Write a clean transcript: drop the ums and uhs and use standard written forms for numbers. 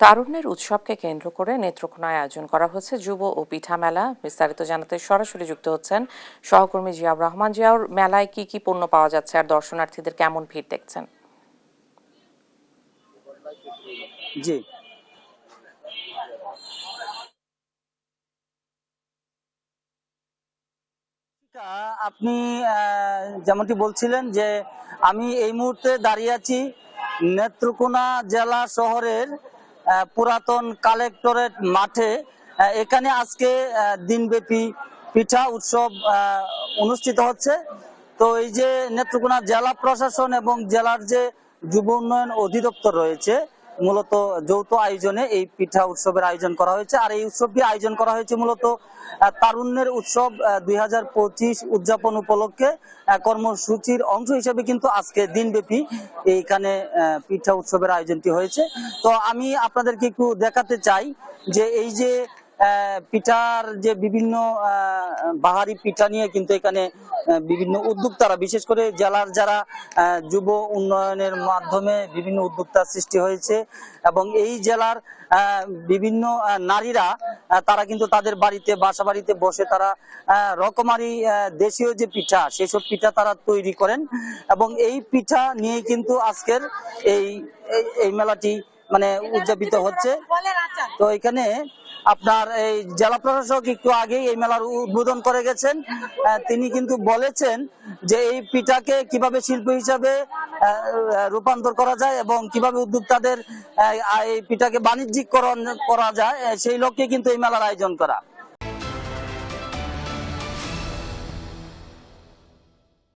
তারুণ্যের উৎসবকে কেন্দ্র করে নেত্রকোনায় আয়োজন করা হচ্ছে যুব ও পিঠা মেলা। বিস্তারিত জানাতে সরাসরি যুক্ত হচ্ছেন সহকর্মী জিয়াউর রহমান। জিয়াউর, মেলায় কি কি পণ্য পাওয়া যাচ্ছে আর দর্শনার্থীদের কেমন ভিড় দেখছেন? জি, আপনি যেমনটি বলছিলেন যে আমি এই মুহূর্তে দাঁড়িয়ে আছি নেত্রকোনা জেলা শহরের পুরাতন কালেক্টরেট মাঠে। এখানে আজকে দিনব্যাপী পিঠা উৎসব অনুষ্ঠিত হচ্ছে। তো এই যে নেত্রকোনা জেলা প্রশাসন এবং জেলার যে যুব উন্নয়ন অধিদপ্তর রয়েছে, মূলত যৌথ আয়োজনে এই পিঠা উৎসবের আয়োজন করা হয়েছে। আর এই উৎসবটি আয়োজন করা হয়েছে মূলত তারুণ্যের উৎসব 2025 উদযাপন উপলক্ষে কর্মসূচির অংশ হিসেবে কিন্তু আজকে দিনব্যাপী এইখানে পিঠা উৎসবের আয়োজনটি হয়েছে। তো আমি আপনাদেরকে একটু দেখাতে চাই যে এই যে পিঠার যে বিভিন্ন বাহারি পিঠা নিয়ে কিন্তু এখানে বিভিন্ন উদ্যোক্তারা, বিশেষ করে জেলার যারা যুব উন্নয়নের মাধ্যমে বিভিন্ন উদ্যোক্তার সৃষ্টি হয়েছে এবং এই জেলার বিভিন্ন নারীরা তারা কিন্তু তাদের বাড়িতে বাসা বাড়িতে বসে তারা রকমারি দেশীয় যে পিঠা সেসব পিঠা তারা তৈরি করেন এবং এই পিঠা নিয়ে কিন্তু আজকের এই এই মেলাটি মানে উদযাপিত হচ্ছে। তো এখানে আপনার এই জেলা প্রশাসক একটু আগেই এই মেলার উদ্বোধন করে গেছেন। তিনি কিন্তু বলেছেন যে এই পিঠাকে কিভাবে শিল্প হিসাবে রূপান্তর করা যায় এবং কিভাবে উদ্যোক্তাদের এই পিঠাকে বাণিজ্যিকরণ করা যায়, সেই লক্ষ্যে কিন্তু এই মেলার আয়োজন করা।